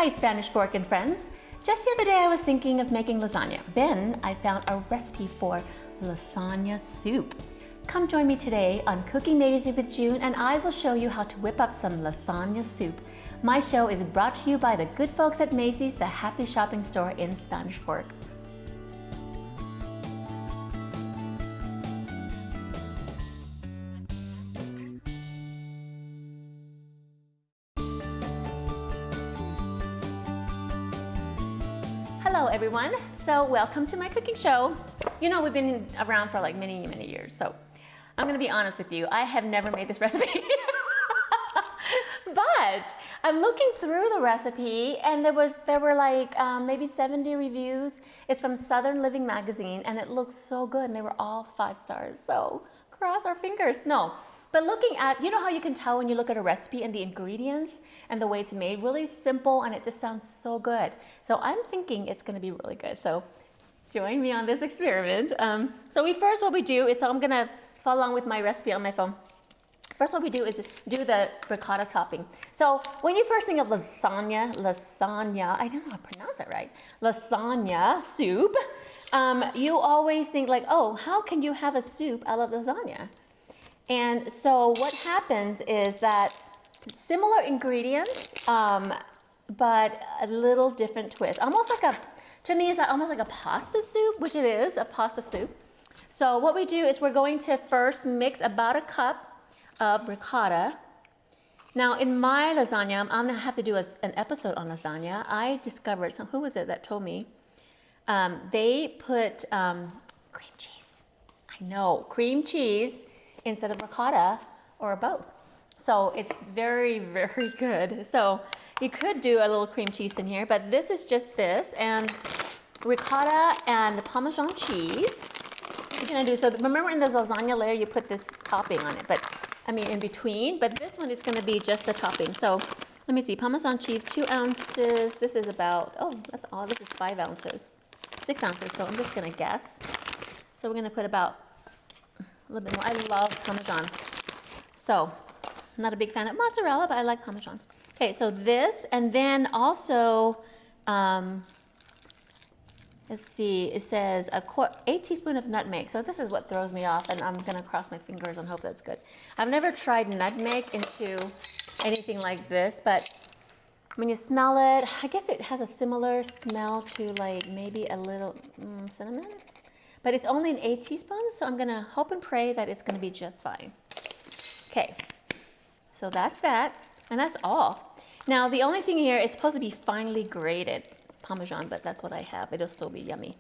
Hi, Spanish Fork and friends. Just the other day I was thinking of making lasagna. Then I found a recipe for lasagna soup. Come join me today on Cooking Made Easy with June and I will show you how to whip up some lasagna soup. My show is brought to you by the good folks at Macy's, the happy shopping store in Spanish Fork. Hello everyone, so welcome to my cooking show. You know, we've been around for like many years, so I'm gonna be honest with you, I have never made this recipe. But I'm looking through the recipe and there were like maybe 70 reviews. It's from Southern Living magazine and it looks so good and they were all 5 stars, so cross our fingers. No. But looking at, you know how you can tell when you look at a recipe and the ingredients and the way it's made, really simple and it just sounds so good. So I'm thinking it's gonna be really good. So join me on this experiment. So what we do is, so I'm gonna follow along with my recipe on my phone. First what we do is do the ricotta topping. So when you first think of lasagna, I don't know how to pronounce it right, lasagna soup, you always think like, oh, how can you have a soup out of lasagna? And so what happens is that similar ingredients, but a little different twist. To me, it's almost like a pasta soup, which it is, a pasta soup. So what we do is we're going to first mix about a cup of ricotta. Now in my lasagna, I'm gonna have to do an episode on lasagna. I discovered, who was it that told me? They put cream cheese. I know, cream cheese instead of ricotta or both. So it's very good. So you could do a little cream cheese in here, but this is just this and ricotta and Parmesan cheese. You're gonna do, so remember in the lasagna layer you put this topping on it, in between, but this one is gonna be just the topping. So let me see, Parmesan cheese, 2 ounces. This is about, that's all, this is 5 ounces, 6 ounces, so I'm just gonna guess. So we're gonna put about a little bit more. I love Parmesan. So, I'm not a big fan of mozzarella, but I like Parmesan. Okay, so this, and then also, let's see, it says 8 teaspoons of nutmeg. So this is what throws me off, and I'm gonna cross my fingers and hope that's good. I've never tried nutmeg into anything like this, but when you smell it, I guess it has a similar smell to like maybe a little cinnamon. But it's only an 8 teaspoons, so I'm gonna hope and pray that it's gonna be just fine. Okay, so that's that, and that's all. Now the only thing here is supposed to be finely grated Parmesan, but that's what I have. It'll still be yummy.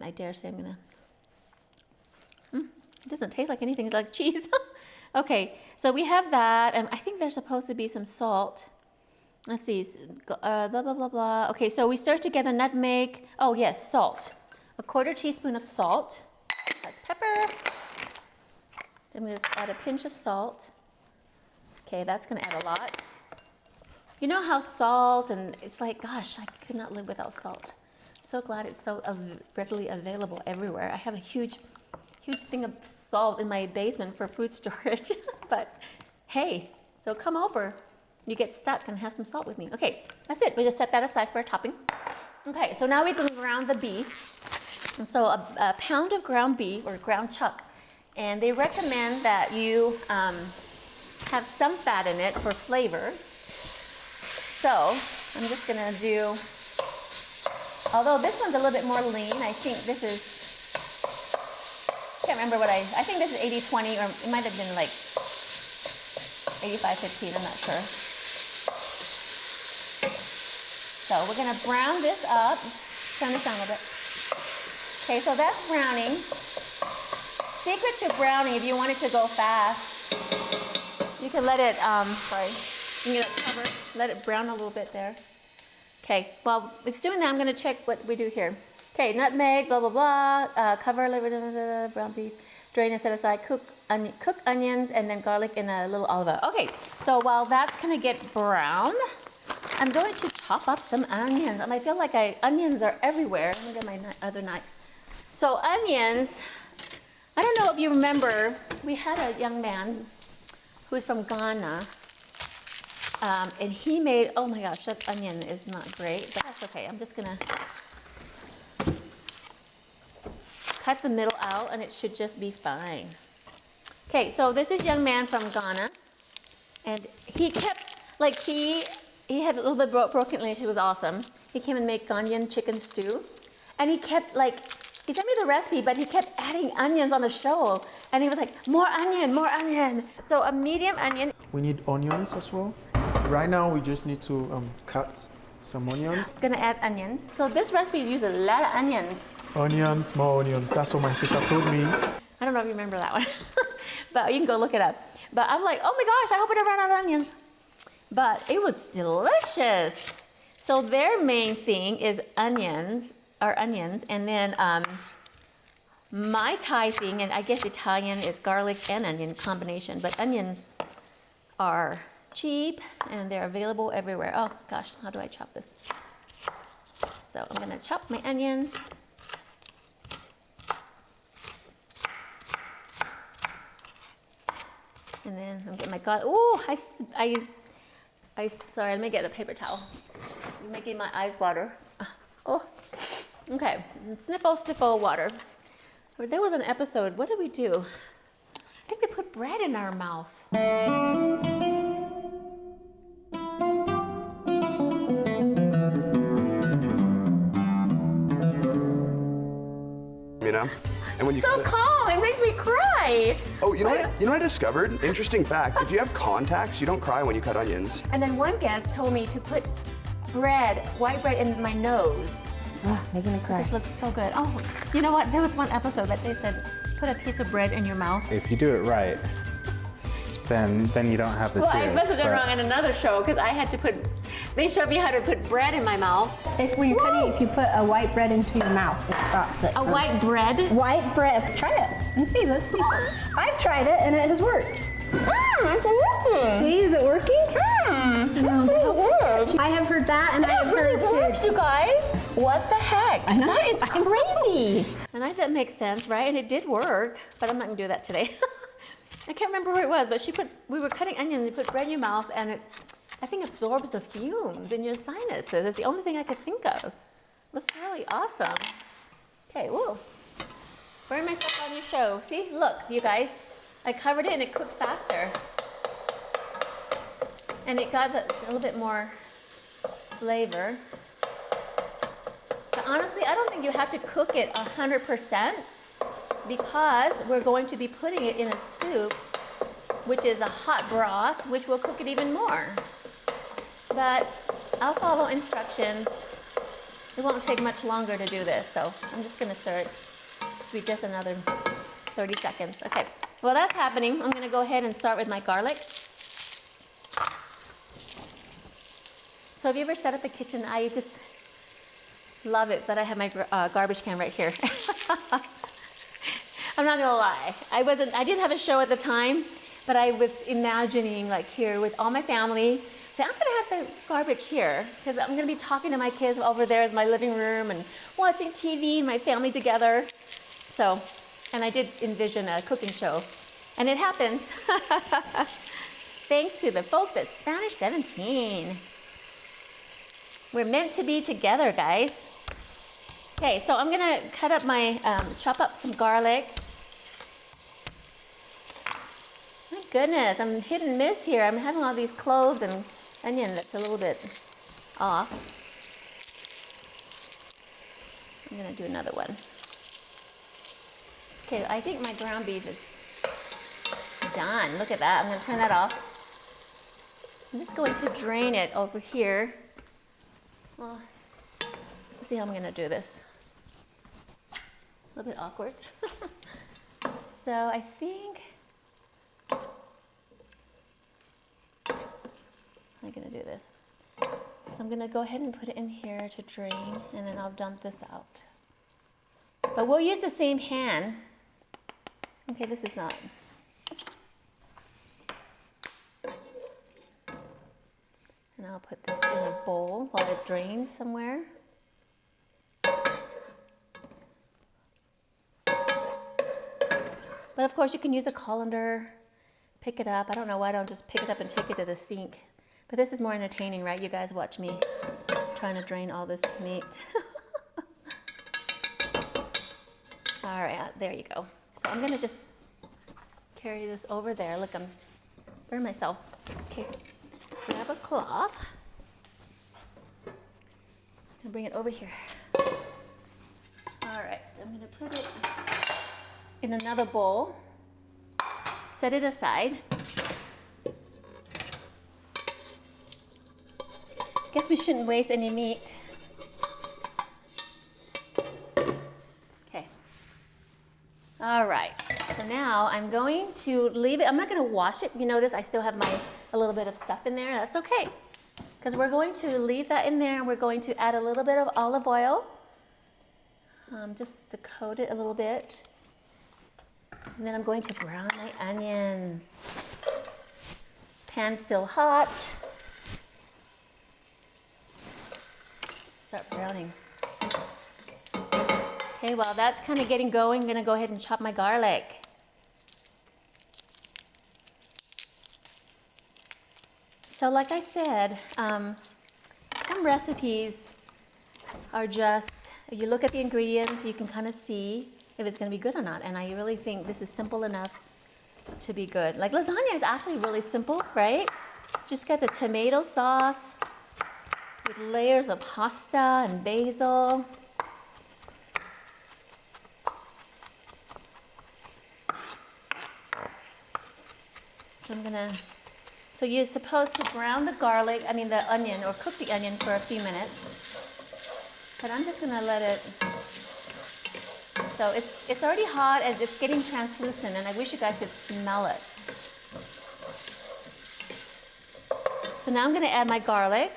I dare say I'm gonna, it doesn't taste like anything, it's like cheese. Okay, so we have that, and I think there's supposed to be some salt. Let's see, blah, blah, blah, blah. Okay, so we stir together nutmeg, oh yes, salt. 1/4 teaspoon of salt, that's pepper. Then we just add a pinch of salt. Okay, that's gonna add a lot. You know how salt, and it's like, gosh, I could not live without salt. So glad it's so readily available everywhere. I have a huge thing of salt in my basement for food storage. But hey, so come over. You get stuck and have some salt with me. Okay, that's it. We just set that aside for a topping. Okay, so now we can ground the beef. And so a pound of ground beef or ground chuck, and they recommend that you have some fat in it for flavor. So I'm just gonna do, although this one's a little bit more lean, I think this is, can't remember I think this is 80-20, or it might have been like 85-15, I'm not sure. So we're gonna brown this up, turn this down a little bit. Okay, so that's browning. Secret to browning, if you want it to go fast, you can let it, you can cover, let it brown a little bit there. Okay, while it's doing that, I'm gonna check what we do here. Okay, nutmeg, blah, blah, blah, cover, brown beef, drain and set aside, cook onions, and then garlic in a little olive oil. Okay, so while that's gonna get brown, I'm going to chop up some onions. And I feel like onions are everywhere. Let me get my other knife. So onions, I don't know if you remember, we had a young man who was from Ghana, And he made, oh my gosh, that onion is not great, but that's okay. I'm just gonna cut the middle out and it should just be fine. Okay, so this is young man from Ghana, and he kept, like he had a little bit broken English. It was awesome. He came and made Ghanaian chicken stew, and he kept like, he sent me the recipe, but he kept adding onions on the show, and he was like, more onion, more onion. So a medium onion. We need onions as well. Right now we just need to cut some onions. Gonna add onions. So this recipe uses a lot of onions. Onions, more onions. That's what my sister told me. I don't know if you remember that one, but you can go look it up. But I'm like, oh my gosh, I hope I don't run out of onions. But it was delicious. So their main thing is onions, and then my Thai thing, and I guess Italian is garlic and onion combination, but onions are cheap and they're available everywhere. Oh gosh, how do I chop this? So I'm gonna chop my onions. And then I'm getting my garlic. Oh, sorry, let me get a paper towel. It's making my eyes water. Oh, okay. Sniffle, sniffle, water. There was an episode, what did we do? I think we put bread in our mouth. You know? And when you So calm, it makes me cry. Oh, you know what I discovered? Interesting fact. If you have contacts, you don't cry when you cut onions. And then one guest told me to put bread, white bread in my nose. Oh, making me cry. This looks so good. Oh, you know what? There was one episode that they said, put a piece of bread in your mouth. If you do it right, then you don't have the Well, tears. I must have done wrong in another show because I had to put, they showed me how to put bread in my mouth. When you're cutting, if you put a white bread into your mouth, it stops it. A white bread? White bread. Try it and see. Let's see. I've tried it and it has worked. It's working. See, is it working? It works. I have heard that, and I have heard It works, too. you guys. What the heck? I know. That is I know. crazy. And I think that makes sense, right? And it did work, but I'm not gonna do that today. I can't remember where it was, but we were cutting onions, you put bread in your mouth, and it, I think, absorbs the fumes in your sinuses. It's the only thing I could think of. It was really awesome. Okay, whoa. Burn myself on your show. See, look, you guys. I covered it and it cooked faster. And it got a little bit more flavor. But honestly, I don't think you have to cook it 100% because we're going to be putting it in a soup, which is a hot broth, which will cook it even more. But I'll follow instructions. It won't take much longer to do this, so I'm just gonna start. It should be just another 30 seconds. Okay, well that's happening. I'm gonna go ahead and start with my garlic. So have you ever set up a kitchen? I just love it that I have my garbage can right here. I'm not gonna lie. I didn't have a show at the time, but I was imagining like here with all my family. Say, I'm gonna have the garbage here because I'm gonna be talking to my kids over there as my living room and watching TV and my family together. So, and I did envision a cooking show, and it happened. Thanks to the folks at Spanish 17. We're meant to be together, guys. Okay, so I'm gonna cut up my, chop up some garlic. My goodness, I'm hit and miss here. I'm having all these cloves and onion that's a little bit off. I'm gonna do another one. Okay, I think my ground beef is done. Look at that, I'm gonna turn that off. I'm just going to drain it over here. Well, let's see how I'm gonna do this. A little bit awkward. So I think I'm gonna do this. So I'm gonna go ahead and put it in here to drain, and then I'll dump this out. But we'll use the same hand. Okay, this is not. And I'll put this in a bowl while it drains somewhere. But of course you can use a colander, pick it up. I don't know why I don't just pick it up and take it to the sink. But this is more entertaining, right? You guys watch me trying to drain all this meat. All right, there you go. So I'm gonna just carry this over there. Look, I'm burning myself. Okay, grab a cloth and bring it over here. All right, I'm gonna put it in another bowl. Set it aside. Guess we shouldn't waste any meat. Okay. All right. So now I'm going to leave it. I'm not going to wash it. You notice I still have a little bit of stuff in there. That's okay. Because we're going to leave that in there. We're going to add a little bit of olive oil. Just to coat it a little bit. And then I'm going to brown my onions. Pan's still hot. Start browning. Okay, while that's kind of getting going, I'm gonna go ahead and chop my garlic. So like I said, some recipes are just, you look at the ingredients, you can kind of see if it's gonna be good or not. And I really think this is simple enough to be good. Like lasagna is actually really simple, right? Just get the tomato sauce, with layers of pasta and basil. So you're supposed to brown the garlic, the onion, or cook the onion for a few minutes. But I'm just gonna let it, so it's already hot and it's getting translucent, and I wish you guys could smell it. So now I'm gonna add my garlic.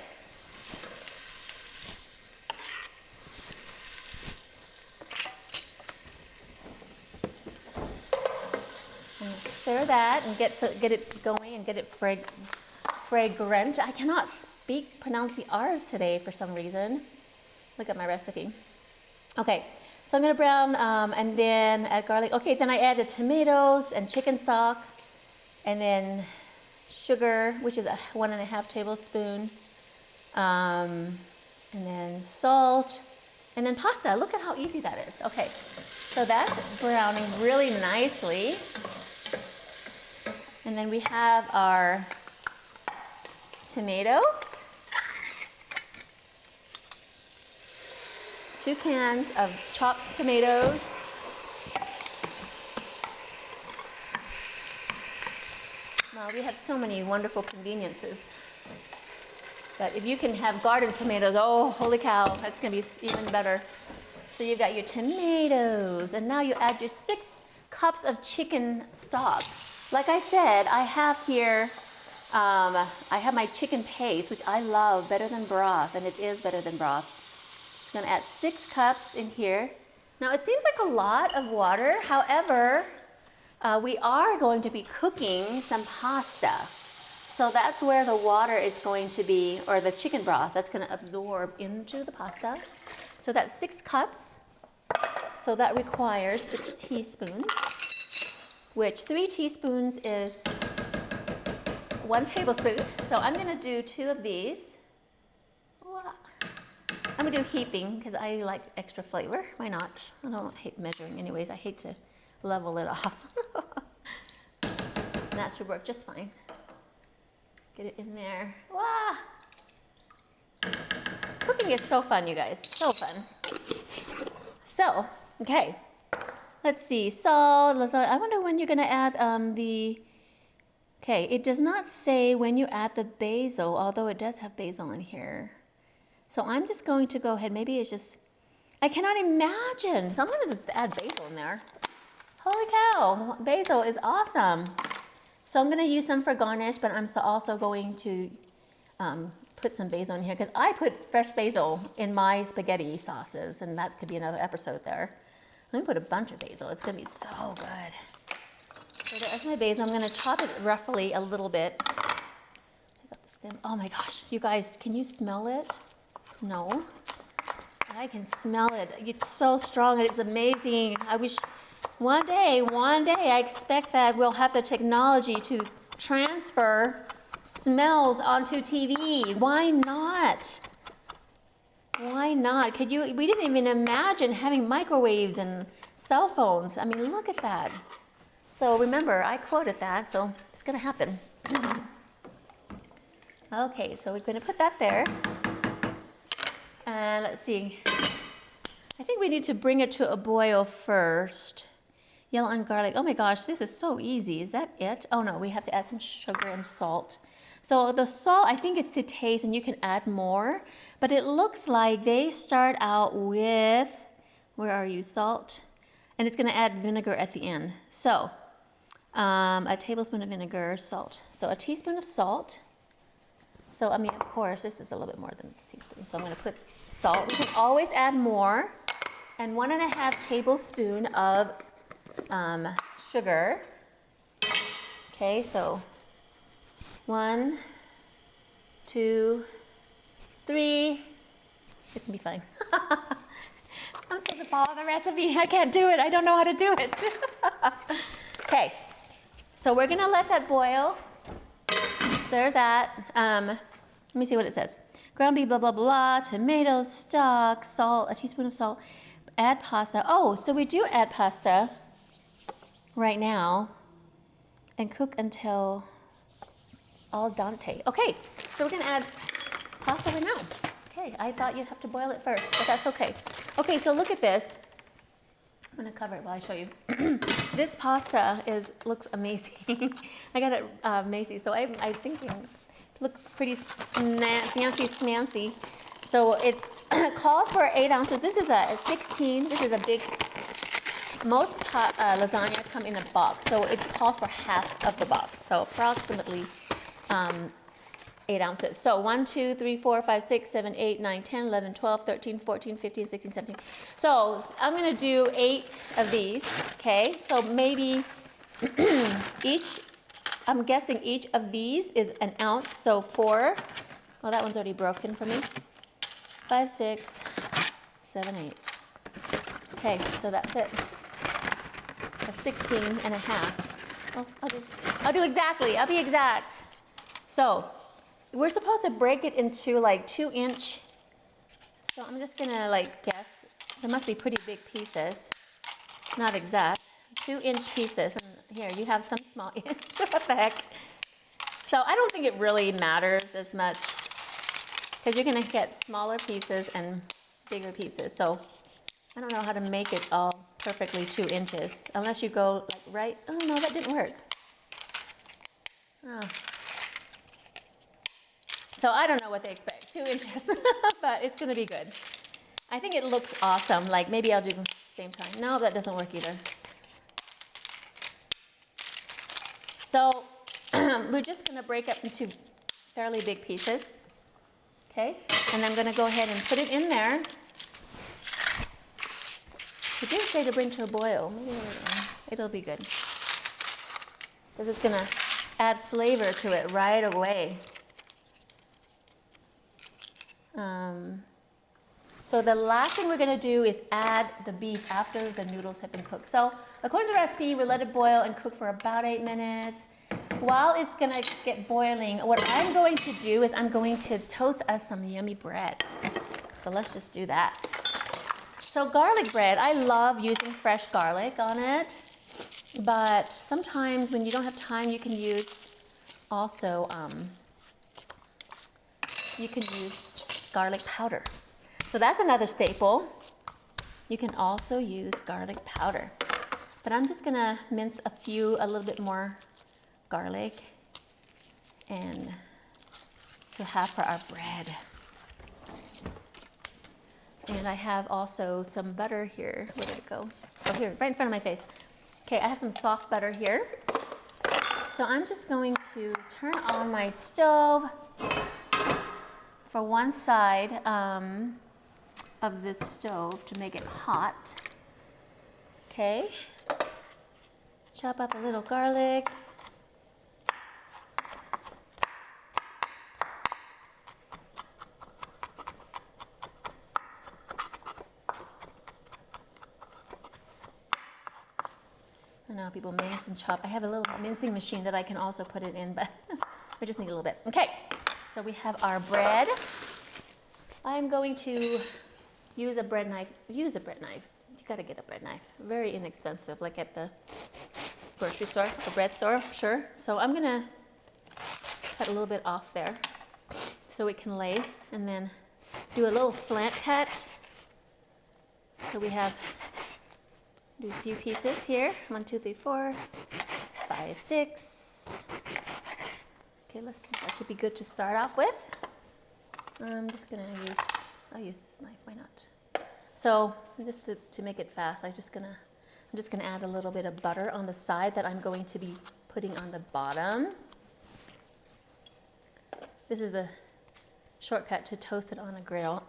Stir that and get it going and get it fragrant. I cannot pronounce the R's today for some reason. Look at my recipe. Okay, so I'm gonna brown and then add garlic. Okay, then I add the tomatoes and chicken stock, and then sugar, which is 1.5 tablespoons, and then salt, and then pasta. Look at how easy that is. Okay, so that's browning really nicely. And then we have our tomatoes, 2 cans of chopped tomatoes, well, we have so many wonderful conveniences. But if you can have garden tomatoes, oh, holy cow, that's gonna be even better. So you've got your tomatoes, and now you add your 6 cups of chicken stock. Like I said, I have here, I have my chicken paste, which I love better than broth, and it is better than broth. Just gonna add 6 cups in here. Now it seems like a lot of water, however, we are going to be cooking some pasta. So that's where the water is going to be, or the chicken broth, that's gonna absorb into the pasta. So that's 6 cups. So that requires 6 teaspoons. Which 3 teaspoons is 1 tablespoon. So I'm gonna do 2 of these. I'm gonna do heaping because I like extra flavor. Why not? I don't hate measuring anyways. I hate to level it off. And that should work just fine. Get it in there. Wow. Cooking is so fun, you guys, so fun. So, okay. Let's see, salt, lasagna. I wonder when you're gonna add okay, it does not say when you add the basil, although it does have basil in here. So I'm just going to go ahead, maybe it's just, I cannot imagine. So I'm gonna just add basil in there. Holy cow, basil is awesome. So I'm gonna use some for garnish, but I'm also going to put some basil in here because I put fresh basil in my spaghetti sauces, and that could be another episode there. I'm gonna put a bunch of basil. It's gonna be so good. So there's my basil. I'm gonna chop it roughly a little bit. Check out the stem. Oh my gosh, you guys, can you smell it? No. I can smell it. It's so strong and it's amazing. I wish one day, I expect that we'll have the technology to transfer smells onto TV. Why not? Why not? We didn't even imagine having microwaves and cell phones. I mean, look at that. So remember, I quoted that, so it's gonna happen. Okay, so we're gonna put that there. And let's see. I think we need to bring it to a boil first. Yellow and garlic. Oh my gosh, this is so easy. Is that it? Oh no, we have to add some sugar and salt. So the salt, I think it's to taste and you can add more, but it looks like they start out with, where are you, salt? And it's gonna add vinegar at the end. So a tablespoon of vinegar, salt. So a teaspoon of salt. So I mean, of course, this is a little bit more than a teaspoon. So I'm gonna put salt. You can always add more. And 1.5 tablespoons of sugar. Okay, so 1, 2, 3. It can be fine. I'm supposed to follow the recipe. I can't do it. I don't know how to do it. Okay, so we're gonna let that boil. Stir that. Let me see what it says. Ground beef, blah, blah, blah, tomatoes, stock, salt, a teaspoon of salt. Add pasta. Oh, so we do add pasta right now and cook until al dente. Okay, so we're gonna add pasta right now. Okay, I thought you'd have to boil it first, but that's okay. Okay, so look at this. I'm gonna cover it while I show you. This pasta looks amazing. I got it Macy's, so I'm thinking it looks pretty fancy schmancy. So it calls for 8 ounces. This is a 16. This is a big. Most lasagna come in a box, so it calls for half of the box. So approximately 8 ounces. So 1, 2, 3, 4, 5, 6, 7, 8, 9, 10, 11, 12, 13, 14, 15, 16, 17. So I'm gonna do 8 of these, okay? So maybe I'm guessing each of these is an ounce, so 4. Well, that one's already broken for me. 5, 6, 7, 8. Okay, so that's it. A 16 and a half. Oh, I'll do exactly. I'll be exact. So we're supposed to break it into like 2-inch. So I'm just gonna like guess. There must be pretty big pieces. Not exact. 2-inch pieces. And here you have some small inch. What the heck? So I don't think it really matters as much because you're gonna get smaller pieces and bigger pieces. So I don't know how to make it all perfectly 2 inches unless you go like right. Oh no, that didn't work. Oh. So I don't know what they expect, 2 inches, but it's gonna be good. I think it looks awesome. Like maybe I'll do the same time. No, that doesn't work either. So we're just gonna break up into fairly big pieces. Okay, and I'm gonna go ahead and put it in there. He did say to bring to a boil. Maybe it'll be good. Because it's gonna add flavor to it right away. So the last thing we're gonna do is add the beef after the noodles have been cooked. So according to the recipe, we let it boil and cook for about 8 minutes. While it's gonna get boiling, what I'm going to do is I'm going to toast us some yummy bread. So let's just do that. So garlic bread, I love using fresh garlic on it, but sometimes when you don't have time, you can use also, you can use garlic powder. So that's another staple. You can also use garlic powder. But I'm just gonna mince a little bit more garlic and to have for our bread. And I have also some butter here. Where did it go? Oh, here, right in front of my face. Okay, I have some soft butter here. So I'm just going to turn on my stove for one side of this stove to make it hot. Okay. Chop up a little garlic. I know people mince and chop. I have a little mincing machine that I can also put it in, but We just need a little bit. Okay, so we have our bread. I'm going to use a bread knife. Use a bread knife. You gotta get a bread knife. Very inexpensive, like at the grocery store, the bread store, sure. So I'm gonna cut a little bit off there so it can lay, and then do a little slant cut. So we have, do a few pieces here. 1, 2, 3, 4, 5, 6. Okay, that should be good to start off with. I'm just gonna I'll use this knife, why not? So just to make it fast, I'm just gonna add a little bit of butter on the side that I'm going to be putting on the bottom. This is the shortcut to toast it on a griddle.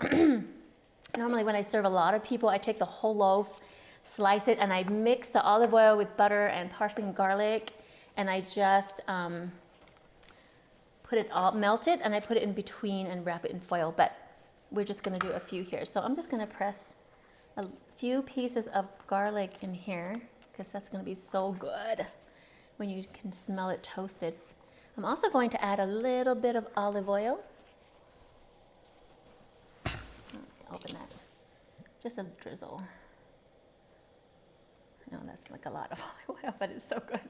Normally when I serve a lot of people, I take the whole loaf, slice it, and I mix the olive oil with butter and parsley and garlic, and I just put it all, melt it, and I put it in between and wrap it in foil, but we're just gonna do a few here. So I'm just gonna press a few pieces of garlic in here, because that's gonna be so good when you can smell it toasted. I'm also going to add a little bit of olive oil. Open that, just a drizzle. I know that's like a lot of olive oil, but it's so good.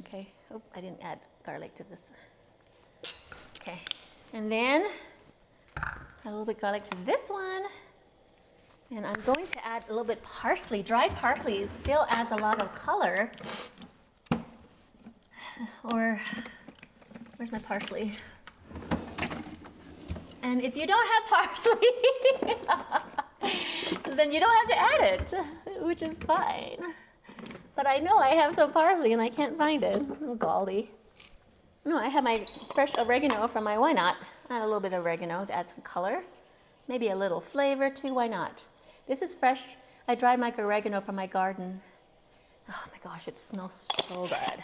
Okay, oh, I didn't add garlic to this. Okay, and then add a little bit garlic to this one. And I'm going to add a little bit parsley. Dried parsley still adds a lot of color. Or, where's my parsley? And if you don't have parsley, then you don't have to add it, which is fine. But I know I have some parsley and I can't find it. Oh, golly. No, I have my fresh oregano from my Why Not. Add a little bit of oregano to add some color. Maybe a little flavor too, why not? This is fresh. I dried my oregano from my garden. Oh my gosh, it smells so good.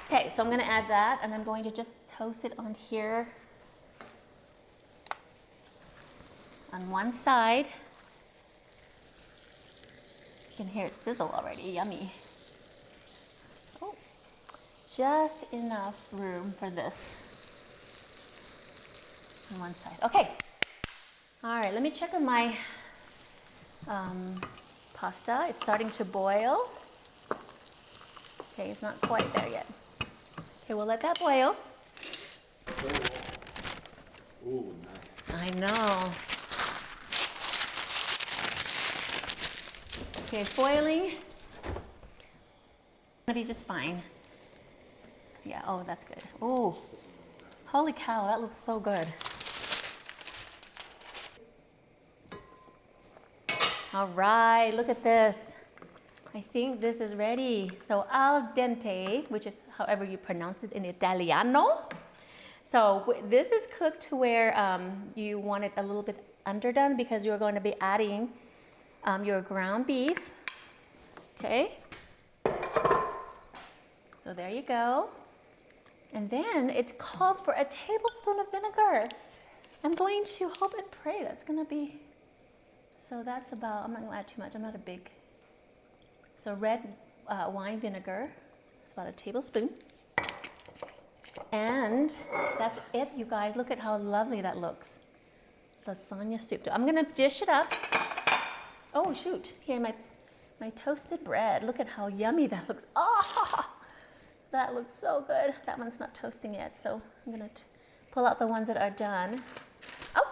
Okay, so I'm gonna add that, and I'm going to just toast it on here. On one side. You can hear it sizzle already, yummy. Oh, just enough room for this on one side. Okay, all right, let me check on my pasta. It's starting to boil. Okay, it's not quite there yet. Okay, we'll let that boil. Ooh, nice. I know. Okay, it's boiling. Gonna be just fine. Yeah, oh, that's good. Oh, holy cow, that looks so good. All right, look at this. I think this is ready. So al dente, which is however you pronounce it in Italiano. So this is cooked to where you want it a little bit underdone because you're going to be adding your ground beef. Okay. So there you go. And then it calls for a tablespoon of vinegar. I'm going to hope and pray that's going to be, so that's about, I'm not going to add too much. I'm not a big, so red wine vinegar, it's about a tablespoon. And that's it, you guys. Look at how lovely that looks. Lasagna soup. I'm going to dish it up. Oh, shoot. Here, my toasted bread. Look at how yummy that looks. Oh, that looks so good. That one's not toasting yet, so I'm going to pull out the ones that are done. Oh,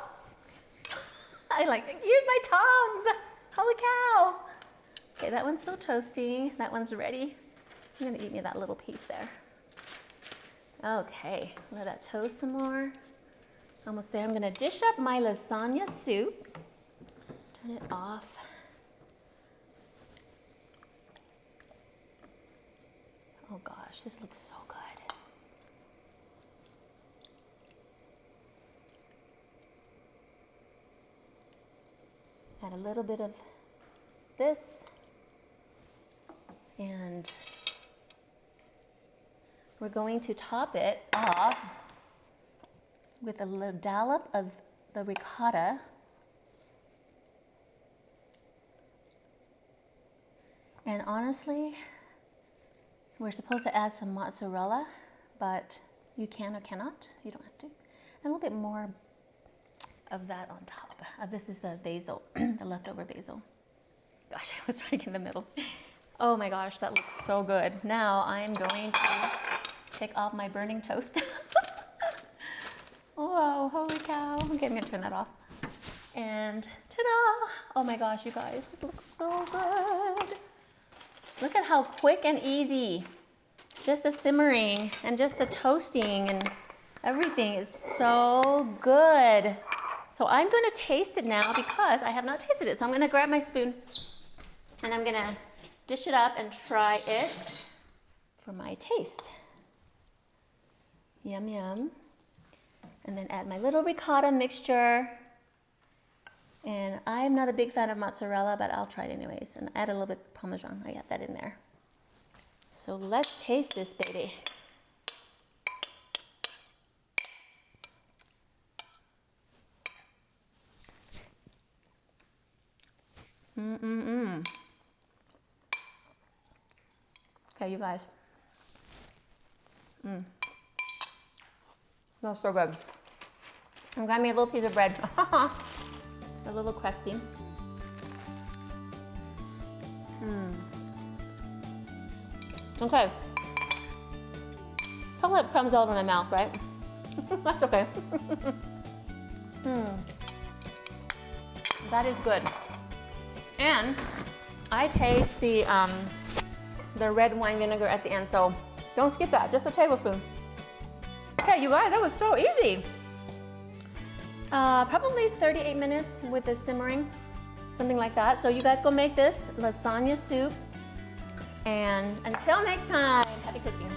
I like it. Use my tongs. Holy cow. Okay, that one's still toasting. That one's ready. I'm going to eat me that little piece there. Okay, let that toast some more. Almost there. I'm going to dish up my lasagna soup. Turn it off. Oh gosh, this looks so good. Add a little bit of this. And we're going to top it off with a little dollop of the ricotta. And honestly, we're supposed to add some mozzarella, but You can or cannot. You don't have to. And a little bit more of that on top. This is the basil, the leftover basil. Gosh, I was right in the middle. Oh my gosh, that looks so good. Now I'm going to take off my burning toast. Whoa, holy cow. Okay, I'm gonna turn that off. And ta-da! Oh my gosh, you guys, this looks so good. Look at how quick and easy. Just the simmering and just the toasting and everything is so good. So I'm gonna taste it now because I have not tasted it. So I'm gonna grab my spoon and I'm gonna dish it up and try it for my taste. Yum, yum. And then add my little ricotta mixture. And I'm not a big fan of mozzarella, but I'll try it anyways. And add a little bit of Parmesan. I got that in there. So let's taste this baby. Okay, you guys. Smells so good. I'm grabbing me a little piece of bread. A little crusty. Okay. Chocolate crumbs all over my mouth, right? That's okay. That is good. And I taste the red wine vinegar at the end, so don't skip that, just a tablespoon. Okay, you guys, that was so easy. Probably 38 minutes with the simmering, something like that. So you guys go make this lasagna soup. And until next time, happy cooking.